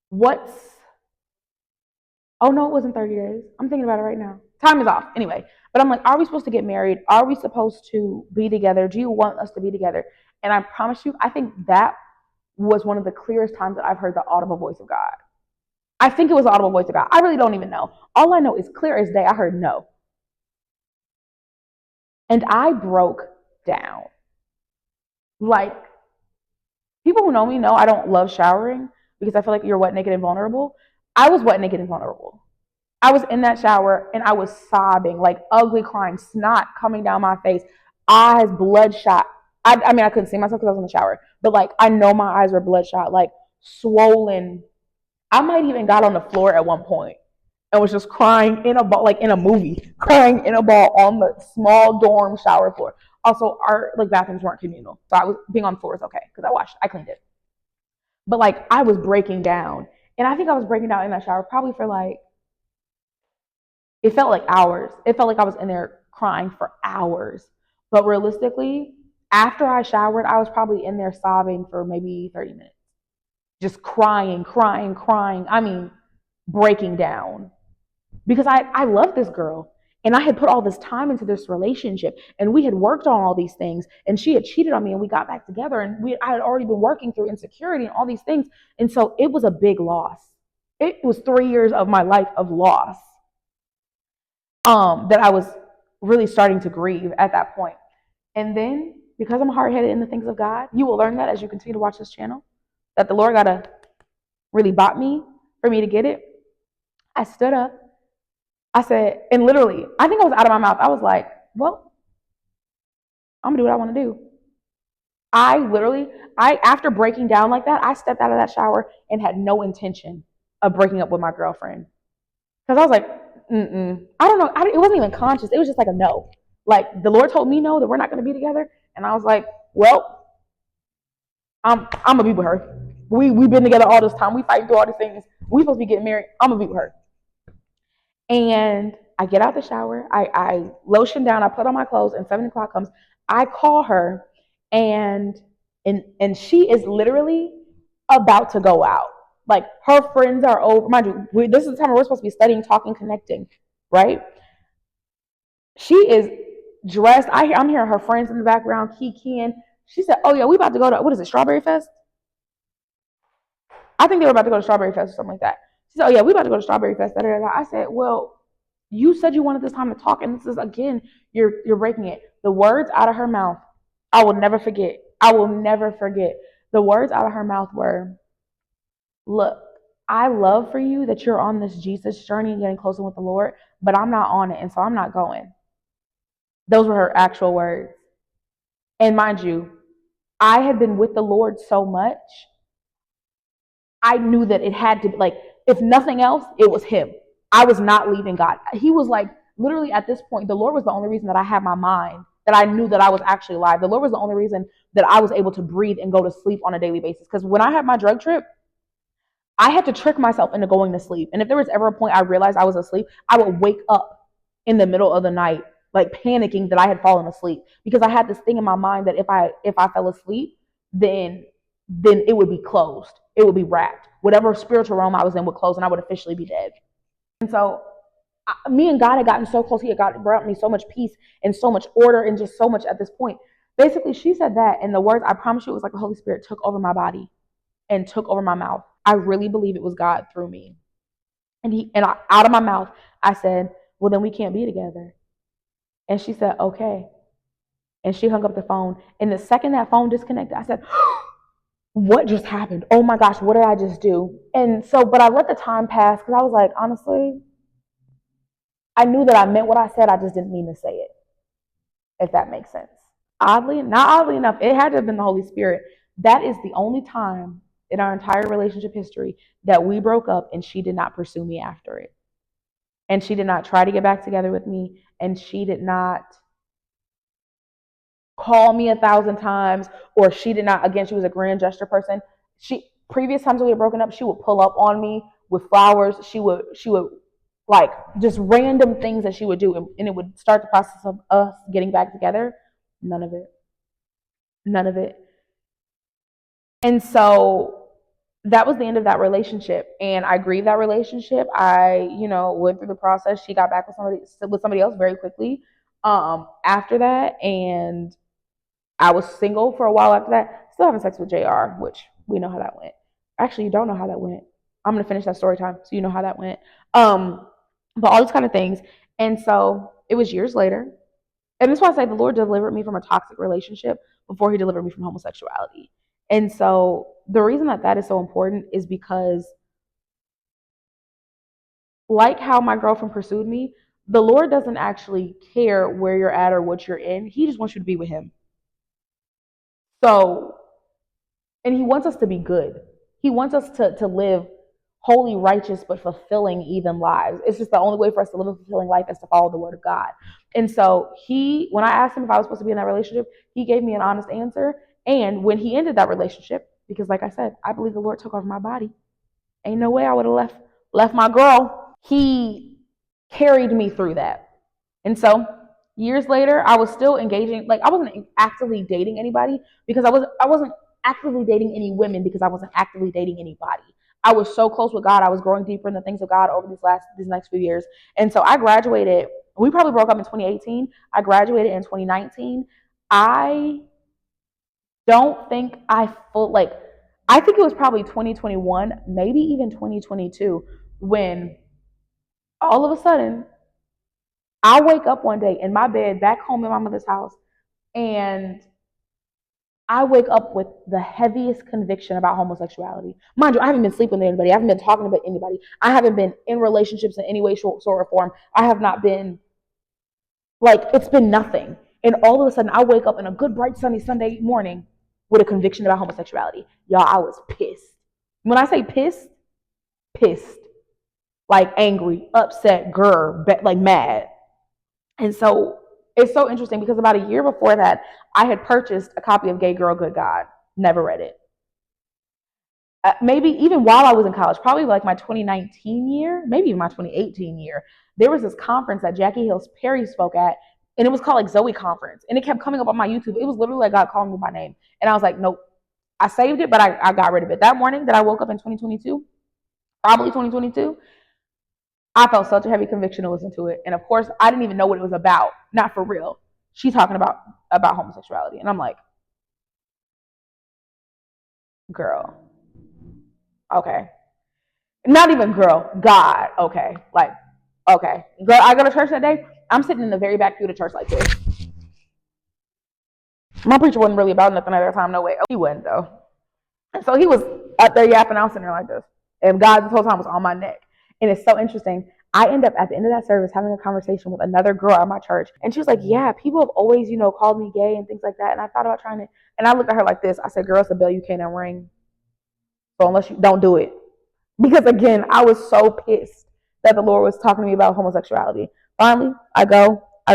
what's, oh no, it wasn't 30 days. I'm thinking about it right now. Time is off. Anyway, but I'm like, are we supposed to get married? Are we supposed to be together? Do you want us to be together? And I promise you, I think that was one of the clearest times that I've heard the audible voice of God. I think it was the audible voice of God. I really don't even know. All I know is clear as day, I heard no. And I broke down. Like, people who know me know I don't love showering because I feel like you're wet, naked, and vulnerable. I was wet, naked, and vulnerable. I was in that shower and I was sobbing, like ugly crying, snot coming down my face, eyes bloodshot. I mean, I couldn't see myself because I was in the shower, but like I know my eyes were bloodshot, like swollen. I might even got on the floor at one point and was just crying in a ball, like in a movie, crying in a ball on the small dorm shower floor. Also, our like bathrooms weren't communal, so I was being on the floor was okay because I cleaned it. But like I was breaking down, and I think I was breaking down in that shower probably for like it felt like hours. It felt like I was in there crying for hours. But realistically, after I showered, I was probably in there sobbing for maybe 30 minutes. Just crying, crying, crying. I mean, breaking down. Because I love this girl. And I had put all this time into this relationship. And we had worked on all these things. And she had cheated on me. And we got back together. And I had already been working through insecurity and all these things. And so it was a big loss. It was 3 years of my life of loss that I was really starting to grieve at that point. And then, because I'm hard headed in the things of God, you will learn that as you continue to watch this channel, that the Lord got to really bought me for me to get it. I stood up. I said, and literally, I think I was out of my mouth. I was like, well, I'm going to do what I want to do. After breaking down like that, I stepped out of that shower and had no intention of breaking up with my girlfriend. Because I was like, I don't know. It wasn't even conscious. It was just like a no. Like the Lord told me no, that we're not going to be together. And I was like, well, I'm going to be with her. We've been together all this time. We fight through all these things. We supposed to be getting married. I'm going to be with her. And I get out the shower. I lotion down. I put on my clothes. And 7 o'clock comes. I call her. And she is literally about to go out. Like her friends are over. Mind you, this is the time we're supposed to be studying, talking, connecting, right? She is dressed. I'm hearing her friends in the background, kikiing. She said, "Oh yeah, we about to go to what is it, Strawberry Fest?" I think they were about to go to Strawberry Fest or something like that. She said, "Oh yeah, we about to go to Strawberry Fest." Da, da, da. I said, "Well, you said you wanted this time to talk, and this is again, you're breaking it." The words out of her mouth, I will never forget. I will never forget. The words out of her mouth were, look, I love for you that you're on this Jesus journey and getting closer with the Lord, but I'm not on it, and so I'm not going. Those were her actual words. And mind you, I had been with the Lord so much, I knew that it had to be like, if nothing else, it was Him. I was not leaving God. He was like, literally at this point, the Lord was the only reason that I had my mind, that I knew that I was actually alive. The Lord was the only reason that I was able to breathe and go to sleep on a daily basis. Because when I had my drug trip, I had to trick myself into going to sleep. And if there was ever a point I realized I was asleep, I would wake up in the middle of the night, like panicking that I had fallen asleep, because I had this thing in my mind that if I fell asleep, then it would be closed. It would be wrapped. Whatever spiritual realm I was in would close and I would officially be dead. And so me and God had gotten so close. He had brought me so much peace and so much order and just so much at this point. Basically, she said that, and the words, I promise you, it was like the Holy Spirit took over my body and took over my mouth. I really believe it was God through me. And out of my mouth, I said, well, then we can't be together. And she said, okay. And she hung up the phone. And the second that phone disconnected, I said, what just happened? Oh my gosh, what did I just do? And so, but I let the time pass because I was like, honestly, I knew that I meant what I said. I just didn't mean to say it, if that makes sense. Not oddly enough, it had to have been the Holy Spirit. That is the only time in our entire relationship history that we broke up and she did not pursue me after it. And she did not try to get back together with me. And she did not call me 1,000 times, or she did not, again, she was a grand gesture person. Previous times we had broken up, she would pull up on me with flowers. She would like just random things that she would do, and it would start the process of us getting back together. None of it. None of it. And so that was the end of that relationship, and I grieved that relationship. I, went through the process. She got back with somebody else very quickly after that, and I was single for a while after that, still having sex with JR, which we know how that went. Actually, you don't know how that went. I'm gonna finish that story time so you know how that went. But all these kind of things. And so it was years later. And that's why I say the Lord delivered me from a toxic relationship before he delivered me from homosexuality. And so the reason that that is so important is because, like how my girlfriend pursued me, the Lord doesn't actually care where you're at or what you're in. He just wants you to be with him. So, and he wants us to be good. He wants us to live holy, righteous, but fulfilling even lives. It's just the only way for us to live a fulfilling life is to follow the word of God. And so when I asked him if I was supposed to be in that relationship, he gave me an honest answer. And when he ended that relationship, because like I said, I believe the Lord took over my body. Ain't no way I would have left my girl. He carried me through that. And so years later, I was still engaging. Like I wasn't actively dating anybody because I wasn't actively dating any women because I wasn't actively dating anybody. I was so close with God. I was growing deeper in the things of God over these next few years. And so I graduated. We probably broke up in 2018. I graduated in 2019. I don't think I think it was probably 2021, maybe even 2022, when all of a sudden I wake up one day in my bed back home in my mother's house, and I wake up with the heaviest conviction about homosexuality. Mind you, I haven't been sleeping with anybody. I haven't been talking about anybody. I haven't been in relationships in any way, sort or form. I have not been, it's been nothing. And all of a sudden, I wake up in a good, bright, sunny Sunday morning with a conviction about homosexuality. Y'all, I was pissed. When I say pissed, pissed. Like angry, upset, mad. And so it's so interesting because about a year before that, I had purchased a copy of Gay Girl, Good God. Never read it. Maybe even while I was in college, probably like my 2019 year, maybe even my 2018 year, there was this conference that Jackie Hills Perry spoke at, and it was called like Zoe Conference. And it kept coming up on my YouTube. It was literally like God calling me by name. And I was like, nope. I saved it, but I got rid of it. That morning that I woke up in 2022, probably 2022, I felt such a heavy conviction to listen to it. And of course, I didn't even know what it was about. Not for real. She's talking about homosexuality. And I'm like, girl, okay. Not even girl, God, okay. Like, okay. Girl, I go to church that day. I'm sitting in the very back pew of church like this. My preacher wasn't really about nothing at that time, no way. He wasn't though. And so he was up there yapping, I was sitting there like this. And God this whole time was on my neck. And it's so interesting. I end up at the end of that service having a conversation with another girl at my church. And she was like, yeah, people have always, called me gay and things like that. And I thought about trying it. And I looked at her like this. I said, girl, it's a bell you can't unring. So unless you don't do it. Because again, I was so pissed that the Lord was talking to me about homosexuality. Finally, I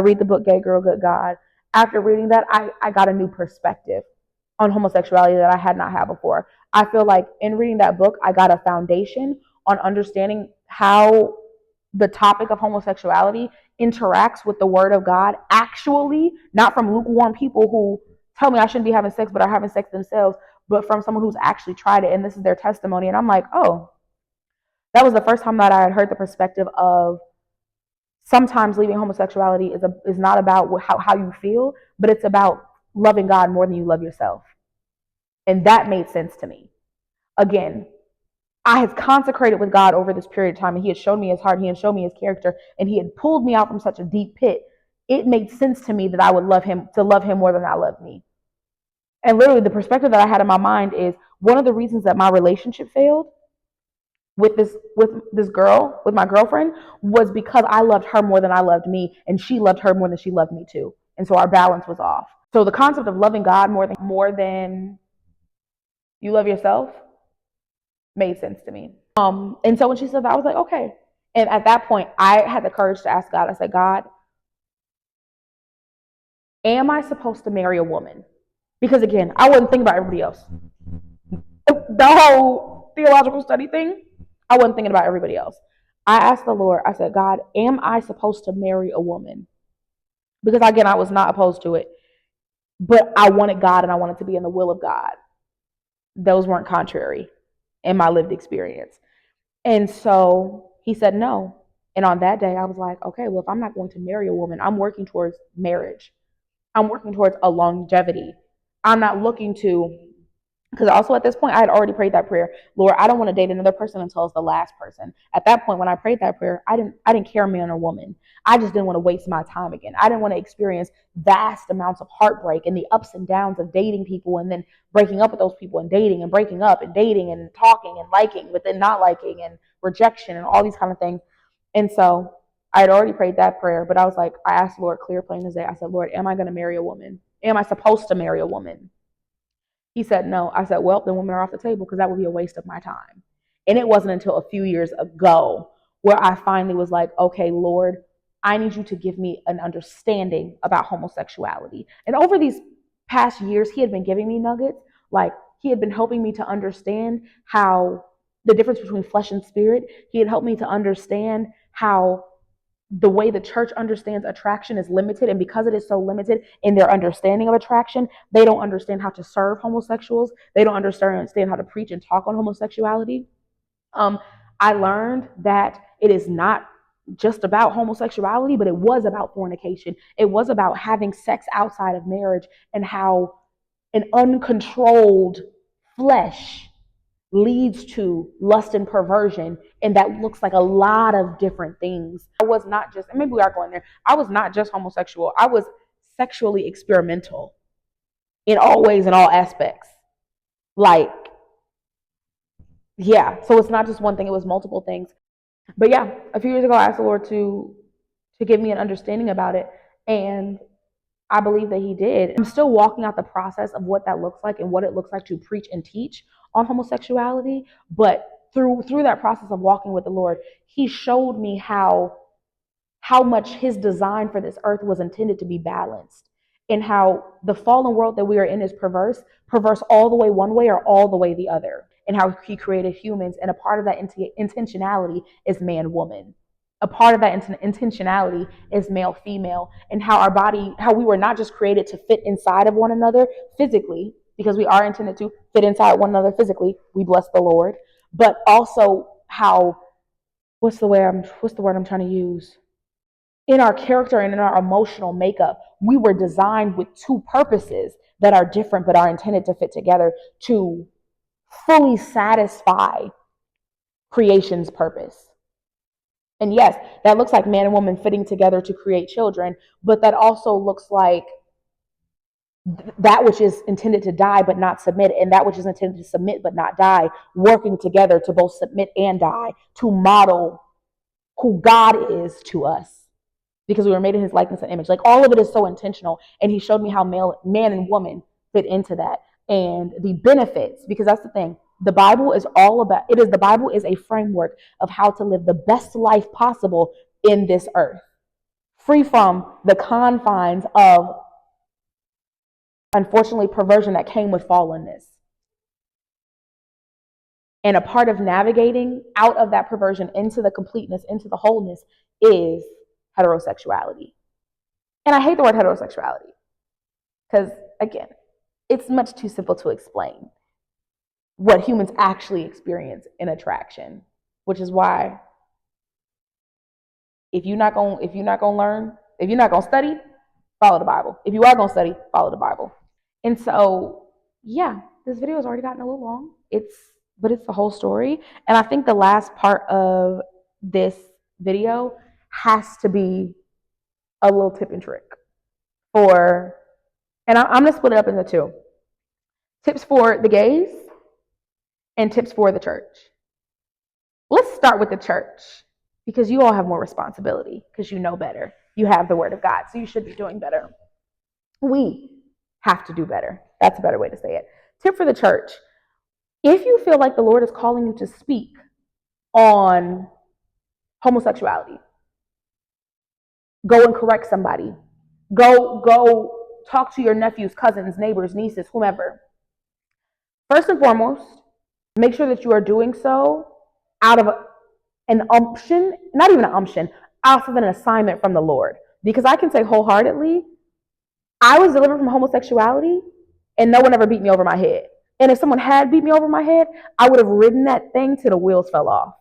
read the book Gay Girl, Good God. After reading that, I got a new perspective on homosexuality that I had not had before. I feel like in reading that book, I got a foundation on understanding how the topic of homosexuality interacts with the word of God, actually, not from lukewarm people who tell me I shouldn't be having sex but are having sex themselves, but from someone who's actually tried it and this is their testimony. And I'm like, oh, that was the first time that I had heard the perspective of sometimes leaving homosexuality is not about how you feel, but it's about loving God more than you love yourself. And that made sense to me. Again, I had consecrated with God over this period of time, and He had shown me His heart, He had shown me His character, and He had pulled me out from such a deep pit. It made sense to me that I would love Him more than I loved me. And literally, the perspective that I had in my mind is one of the reasons that my relationship failed with this girl, with my girlfriend, was because I loved her more than I loved me, and she loved her more than she loved me too. And so our balance was off. So the concept of loving God more than you love yourself made sense to me. And so when she said that, I was like, okay. And at that point, I had the courage to ask God. I said, God, am I supposed to marry a woman? Because again, I wasn't thinking about everybody else. The whole theological study thing, I wasn't thinking about everybody else. I asked the Lord, I said, God, am I supposed to marry a woman? Because again, I was not opposed to it, but I wanted God and I wanted to be in the will of God. Those weren't contrary in my lived experience. And so he said no. And on that day, I was like, okay, well, if I'm not going to marry a woman, I'm working towards marriage. I'm working towards a longevity. I'm not looking to, because also at this point, I had already prayed that prayer. Lord, I don't want to date another person until it's the last person. At that point, when I prayed that prayer, I didn't care man or woman. I just didn't want to waste my time again. I didn't want to experience vast amounts of heartbreak and the ups and downs of dating people and then breaking up with those people and dating and breaking up and dating and talking and liking, but then not liking and rejection and all these kind of things. And so I had already prayed that prayer, but I was like, I asked the Lord clear, plain as day. I said, Lord, am I going to marry a woman? Am I supposed to marry a woman? He said, no. I said, well, then women are off the table because that would be a waste of my time. And it wasn't until a few years ago where I finally was like, okay, Lord, I need you to give me an understanding about homosexuality. And over these past years, he had been giving me nuggets. Like, he had been helping me to understand how the difference between flesh and spirit. He had helped me to understand how the way the church understands attraction is limited, and because it is so limited in their understanding of attraction, they don't understand how to serve homosexuals. They don't understand how to preach and talk on homosexuality. um, I learned that it is not just about homosexuality, but it was about fornication. It was about having sex outside of marriage, and how an uncontrolled flesh leads to lust and perversion, and that looks like a lot of different things. I was not just, and maybe we are going there, I was not just homosexual, I was sexually experimental in all ways and all aspects. Like, yeah, so it's not just one thing, it was multiple things. But yeah, a few years ago I asked the Lord to give me an understanding about it, and I believe that he did. I'm still walking out the process of what that looks like and what it looks like to preach and teach on homosexuality. But through that process of walking with the Lord, he showed me how much his design for this earth was intended to be balanced, and how the fallen world that we are in is perverse all the way one way or all the way the other, and how he created humans, and a part of that intentionality is man woman. A part of that intentionality is male female, and how we were not just created to fit inside of one another physically, because we are intended to fit inside one another physically. We bless the Lord, but also how what's the word I'm trying to use? In our character and in our emotional makeup, we were designed with two purposes that are different but are intended to fit together to fully satisfy creation's purpose. And yes, that looks like man and woman fitting together to create children, but that also looks like that which is intended to die but not submit, and that which is intended to submit but not die, working together to both submit and die, to model who God is to us, because we were made in his likeness and image. Like, all of it is so intentional. And he showed me how man and woman fit into that, and the benefits, because that's the thing. The Bible is the Bible is a framework of how to live the best life possible in this earth, free from the confines of, unfortunately, perversion that came with fallenness. And a part of navigating out of that perversion into the completeness, into the wholeness, is heterosexuality. And I hate the word heterosexuality because, again, it's much too simple to explain what humans actually experience in attraction, which is why if you're not gonna learn, if you're not gonna study, follow the Bible. If you are gonna study, follow the Bible. And so, yeah, this video has already gotten a little long. It's but it's the whole story. And I think the last part of this video has to be a little tip and trick for, and I'm going to split it up into two tips for the gays and tips for the church. Let's start with the church because you all have more responsibility because you know better. You have the word of God, so you should be doing better. We have to do better. That's a better way to say it. Tip for the church. If you feel like the Lord is calling you to speak on homosexuality, go and correct somebody. Go talk to your nephews, cousins, neighbors, nieces, whomever. First and foremost, make sure that you are doing so out of an unction, not even an unction, out of an assignment from the Lord. Because I can say wholeheartedly, I was delivered from homosexuality and no one ever beat me over my head. And if someone had beat me over my head, I would have ridden that thing till the wheels fell off.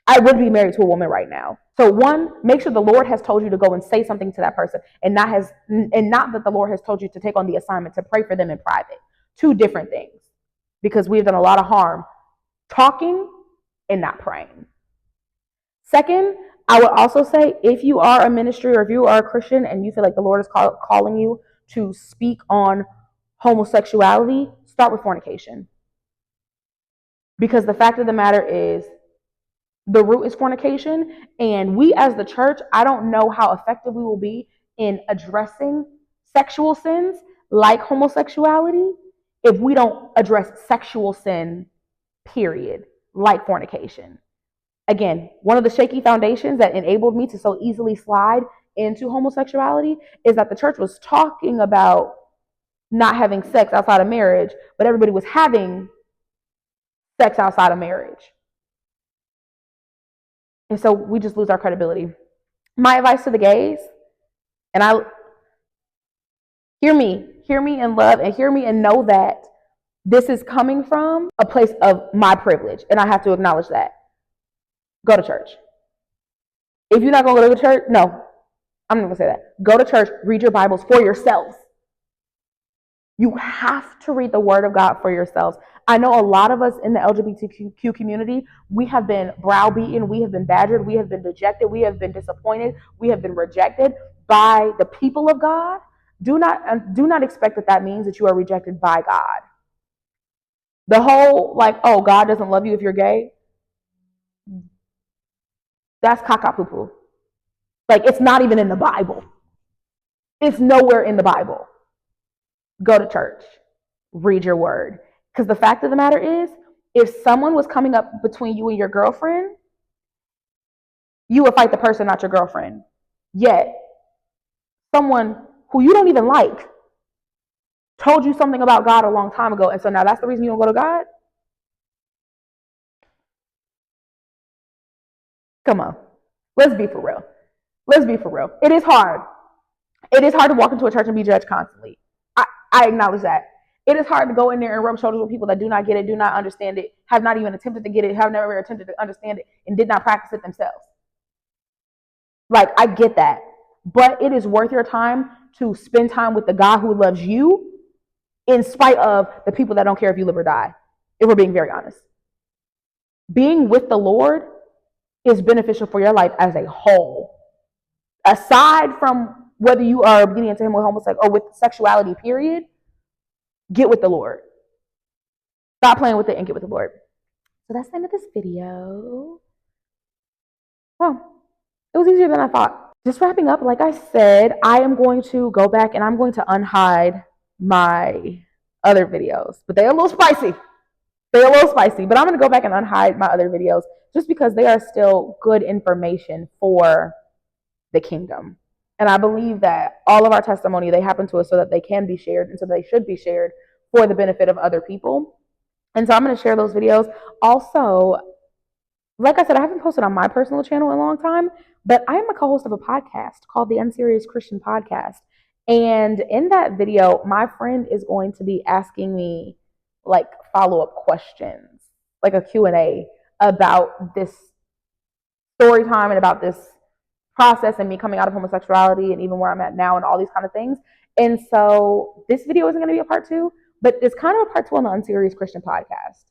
I would be married to a woman right now. So one, make sure the Lord has told you to go and say something to that person and not that the Lord has told you to take on the assignment to pray for them in private. Two different things. Because we've done a lot of harm talking and not praying. Second, I would also say if you are a ministry or if you are a Christian and you feel like the Lord is calling you to speak on homosexuality, start with fornication. Because the fact of the matter is, the root is fornication, and we as the church, I don't know how effective we will be in addressing sexual sins like homosexuality if we don't address sexual sin, period, like fornication. Again, one of the shaky foundations that enabled me to so easily slide into homosexuality is that the church was talking about not having sex outside of marriage, but everybody was having sex outside of marriage. And so we just lose our credibility. My advice to the gays, and hear me in love, and hear me and know that this is coming from a place of my privilege, and I have to acknowledge that. Go to church. If you're not going to go to church, no, I'm not going to say that. Go to church, read your Bibles for yourselves. You have to read the Word of God for yourselves. I know a lot of us in the LGBTQ community, we have been browbeaten, we have been badgered, we have been dejected, we have been disappointed, we have been rejected by the people of God. Do not expect that means that you are rejected by God. The whole oh, God doesn't love you if you're gay, that's caca poo poo. It's not even in the Bible. It's nowhere in the Bible. Go to church, read your word. Because the fact of the matter is, if someone was coming up between you and your girlfriend, you would fight the person, not your girlfriend. Yet, someone who you don't even like told you something about God a long time ago, and so now that's the reason you don't go to God? Come on. Let's be for real. Let's be for real. It is hard. It is hard to walk into a church and be judged constantly. I acknowledge that. It is hard to go in there and rub shoulders with people that do not get it, do not understand it, have not even attempted to get it, have never attempted to understand it, and did not practice it themselves. I get that. But it is worth your time to spend time with the God who loves you in spite of the people that don't care if you live or die, if we're being very honest. Being with the Lord is beneficial for your life as a whole. Aside from whether you are getting into him with homosexuality or with sexuality, period, get with the Lord. Stop playing with it and get with the Lord. So that's the end of this video. Well, it was easier than I thought. Just wrapping up, like I said, I am going to go back and I'm going to unhide my other videos. But they're a little spicy. But I'm going to go back and unhide my other videos just because they are still good information for the kingdom. And I believe that all of our testimony, they happen to us so that they can be shared and so they should be shared for the benefit of other people. And so I'm going to share those videos. Also, like I said, I haven't posted on my personal channel in a long time, but I am a co-host of a podcast called the Unserious Christian Podcast. And in that video, my friend is going to be asking me follow-up questions, like a Q&A about this story time and about this process and me coming out of homosexuality and even where I'm at now and all these kind of things. And so this video isn't going to be a part 2, but it's kind of a part 2 on the Unserious Christian Podcast.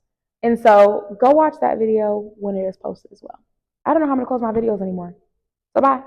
And so go watch that video when it is posted as well. I don't know how I'm going to close my videos anymore. So bye.